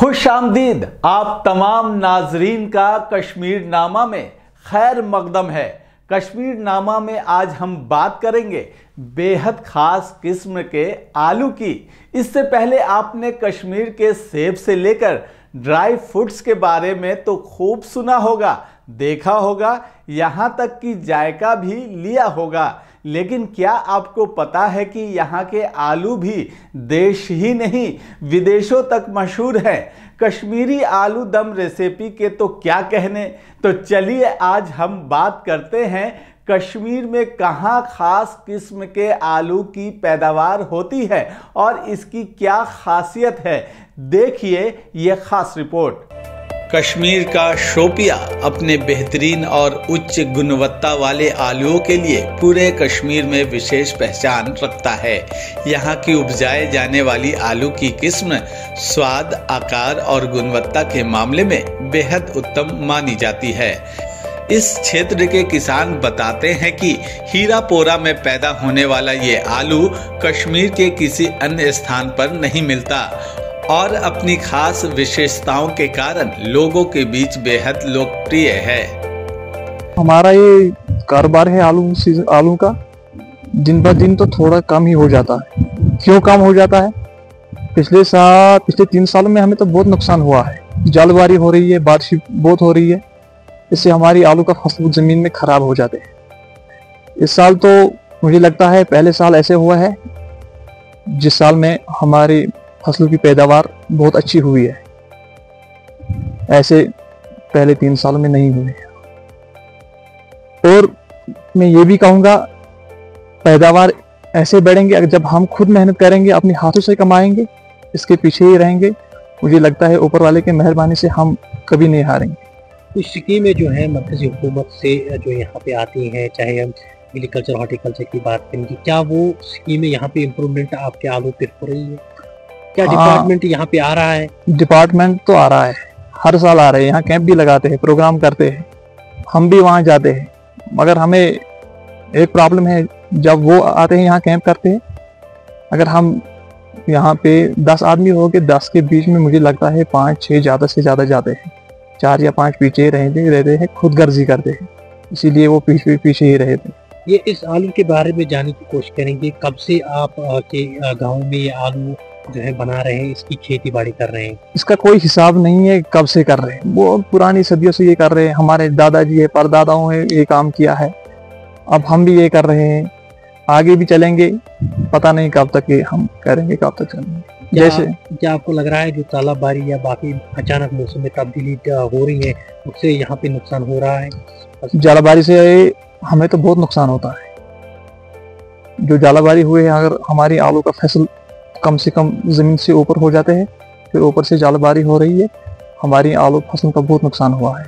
खुश आमदीद आप तमाम नाजरीन का कश्मीर नामा में खैर मकदम है। कश्मीर नामा में आज हम बात करेंगे बेहद खास किस्म के आलू की। इससे पहले आपने कश्मीर के सेब से लेकर ड्राई फ्रूट्स के बारे में तो खूब सुना होगा, देखा होगा, यहाँ तक कि जायका भी लिया होगा, लेकिन क्या आपको पता है कि यहाँ के आलू भी देश ही नहीं विदेशों तक मशहूर हैं। कश्मीरी आलू दम रेसिपी के तो क्या कहने। तो चलिए आज हम बात करते हैं कश्मीर में कहाँ खास किस्म के आलू की पैदावार होती है और इसकी क्या खासियत है। देखिए ये खास रिपोर्ट। कश्मीर का शोपिया अपने बेहतरीन और उच्च गुणवत्ता वाले आलूओं के लिए पूरे कश्मीर में विशेष पहचान रखता है। यहाँ की उपजाए जाने वाली आलू की किस्म स्वाद, आकार और गुणवत्ता के मामले में बेहद उत्तम मानी जाती है। इस क्षेत्र के किसान बताते हैं कि हीरापोरा में पैदा होने वाला ये आलू कश्मीर के किसी अन्य स्थान पर नहीं मिलता और अपनी खास विशेषताओं के कारण लोगों के बीच बेहद लोकप्रिय है। हमारा ये कारोबार है आलू का, दिन ब दिन तो थोड़ा कम ही हो जाता है। क्यों कम हो जाता है? पिछले 3 सालों में हमें तो बहुत नुकसान हुआ है। जलवारी हो रही है, बारिश बहुत हो रही है, इससे हमारी आलू का फसल जमीन में खराब हो जाते हैं। इस साल तो मुझे लगता है पहले साल ऐसे हुआ है जिस साल में हमारी फसल की पैदावार बहुत अच्छी हुई है, ऐसे पहले 3 सालों में नहीं हुई। और मैं ये भी कहूँगा पैदावार ऐसे बढ़ेंगे अगर जब हम खुद मेहनत करेंगे, अपने हाथों से कमाएंगे, इसके पीछे ही रहेंगे। मुझे लगता है ऊपर वाले के मेहरबानी से हम कभी नहीं हारेंगे। कुछ स्कीमें जो है मरकजी हुकूमत से जो यहाँ पे आती हैं, चाहे हम एग्रीकल्चर हॉर्टिकल्चर की बात करेंगे, क्या वो स्कीमें यहाँ पे इम्प्रूवमेंट आपके आलू पे हो रही है? क्या डिपार्टमेंट यहाँ पे आ रहा है? डिपार्टमेंट तो आ रहा है, हर साल आ रहे हैं। यहाँ कैंप भी लगाते हैं, प्रोग्राम करते हैं, हम भी वहाँ जाते हैं। मगर हमें एक प्रॉब्लम है, जब वो आते हैं यहाँ कैंप करते हैं, अगर हम यहाँ पे 10 आदमी हो गए, 10 के बीच में मुझे लगता है 5-6 ज़्यादा से ज़्यादा जाते हैं, 4 या 5 पीछे रहते हैं, खुद गर्जी करते हैं, इसीलिए वो पीछे ही रहते। ये इस आलू के बारे में जानने की कोशिश करेंगे। कब से आप के गाँव में ये आलू जो है बना रहे हैं, इसकी खेती बाड़ी कर रहे हैं? इसका कोई हिसाब नहीं है कब से कर रहे हैं, वो पुरानी सदियों से ये कर रहे हैं। हमारे दादाजी है, परदादाओं ने ये काम किया है, अब हम भी ये कर रहे हैं, आगे भी चलेंगे। पता नहीं कब तक ये हम करेंगे, कब तक चलेंगे। जैसे क्या आपको लग रहा है जो तालाबंदी या बाकी अचानक मौसम में तब्दीली हो रही है उससे यहाँ पे नुकसान हो रहा है? जालाबारी से हमें तो बहुत नुकसान होता है। जो जालाबारी हुए हैं, अगर हमारी आलू का फसल कम से कम जमीन से ऊपर हो जाते हैं, फिर ऊपर से जालबारी हो रही है, हमारी आलू फसल का बहुत नुकसान हुआ है।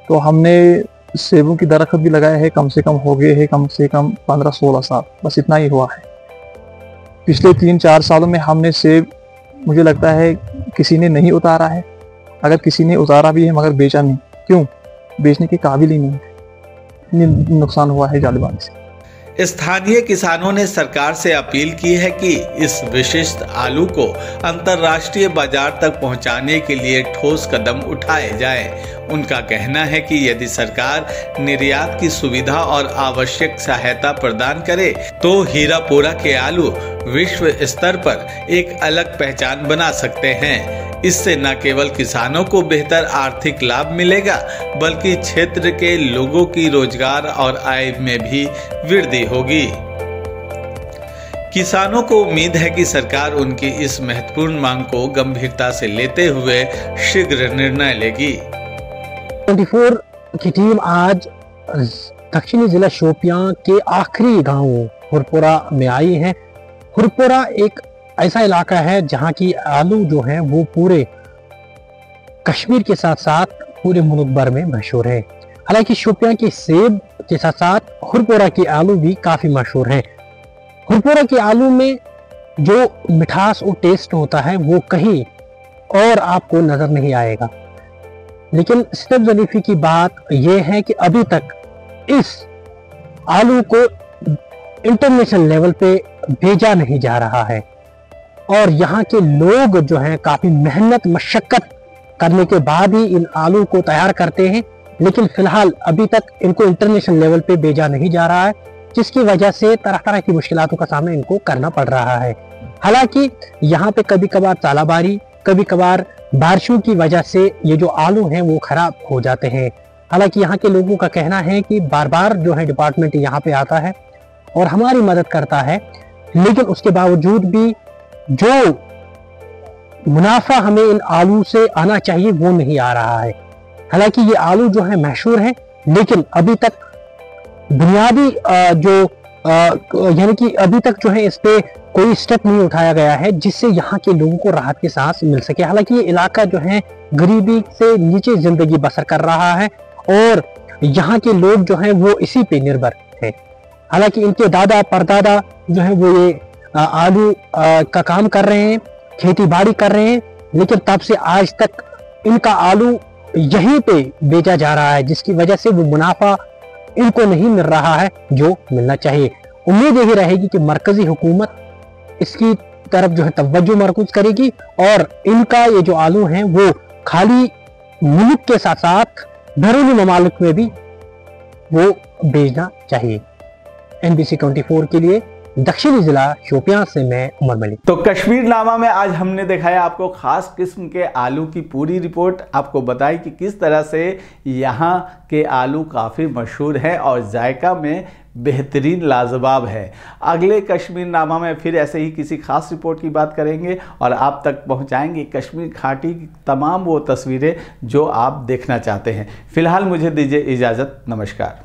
तो हमने सेबों की दरख्त भी लगाए हैं, कम से कम हो गए हैं कम से कम 15-16 साल, बस इतना ही हुआ है। पिछले 3-4 सालों में हमने सेब, मुझे लगता है किसी ने नहीं उतारा है। अगर किसी ने उतारा भी है मगर बेचा नहीं। क्यों? बेचने के काबिल ही नहीं है, नुकसान हुआ है जालबारी से। स्थानीय किसानों ने सरकार से अपील की है कि इस विशिष्ट आलू को अंतर्राष्ट्रीय बाजार तक पहुंचाने के लिए ठोस कदम उठाए जाएं। उनका कहना है कि यदि सरकार निर्यात की सुविधा और आवश्यक सहायता प्रदान करे तो हीरापोरा के आलू विश्व स्तर पर एक अलग पहचान बना सकते हैं। इससे न केवल किसानों को बेहतर आर्थिक लाभ मिलेगा बल्कि क्षेत्र के लोगों की रोजगार और आय में भी वृद्धि होगी। किसानों को उम्मीद है कि सरकार उनकी इस महत्वपूर्ण मांग को गंभीरता से लेते हुए शीघ्र निर्णय लेगी। 24 की टीम आज दक्षिणी जिला शोपियां के आखिरी गांव हुरपुरा में आई है। हुरपुरा एक ऐसा इलाका है जहां की आलू जो है वो पूरे कश्मीर के साथ साथ पूरे मुल्क भर में मशहूर है। हालांकि शोपियां के सेब के साथ साथ हुरपुरा की आलू भी काफी मशहूर है। हुरपुरा के आलू में जो मिठास और टेस्ट होता है वो कहीं और आपको नजर नहीं आएगा। लेकिन सितब ज़रीफ़ी की बात यह है कि अभी तक इस आलू को इंटरनेशनल लेवल पे भेजा नहीं जा रहा है। और यहाँ के लोग जो हैं काफी मेहनत मशक्कत करने के बाद ही इन आलू को तैयार करते हैं। लेकिन फिलहाल अभी तक इनको इंटरनेशनल लेवल पे भेजा नहीं जा रहा है, जिसकी वजह से तरह तरह की मुश्किलातों का सामना इनको करना पड़ रहा है। हालांकि यहाँ पे कभी कभार तालाबारी, कभी कभार बारिशों की वजह से ये जो आलू हैं वो खराब हो जाते हैं। हालांकि यहाँ के लोगों का कहना है कि बार बार जो है डिपार्टमेंट यहाँ पे आता है और हमारी मदद करता है, लेकिन उसके बावजूद भी जो मुनाफा हमें इन आलू से आना चाहिए वो नहीं आ रहा है। हालांकि ये आलू जो है मशहूर है, लेकिन अभी तक बुनियादी यानी कि अभी तक जो है इस पे कोई स्टेप नहीं उठाया गया है जिससे यहाँ के लोगों को राहत की सांस मिल सके। हालांकि ये इलाका जो है गरीबी से नीचे जिंदगी बसर कर रहा है और यहाँ के लोग जो हैं वो इसी पे निर्भर है। हालांकि इनके दादा परदादा जो है वो ये आलू का काम कर रहे हैं, खेती बाड़ी कर रहे हैं, लेकिन तब से आज तक इनका आलू यहीं पे बेचा जा रहा है, जिसकी वजह से वो मुनाफा इनको नहीं मिल रहा है जो मिलना चाहिए। उम्मीद यही रहेगी कि मरकजी हुकूमत इसकी तरफ जो है तवज्जो मरकूज करेगी और इनका ये जो आलू हैं वो खाली मुल्क के साथ साथ बैरूनी ममालिक में भी वो भेजना चाहिए। NBC 24 के लिए दक्षिणी जिला शोपियां से मैं उमर मलिक। तो कश्मीर नामा में आज हमने दिखाया आपको खास किस्म के आलू की पूरी रिपोर्ट, आपको बताई कि किस तरह से यहाँ के आलू काफ़ी मशहूर है और जायका में बेहतरीन लाजवाब है। अगले कश्मीर नामा में फिर ऐसे ही किसी खास रिपोर्ट की बात करेंगे और आप तक पहुँचाएंगे कश्मीर घाटी की तमाम वो तस्वीरें जो आप देखना चाहते हैं। फिलहाल मुझे दीजिए इजाज़त, नमस्कार।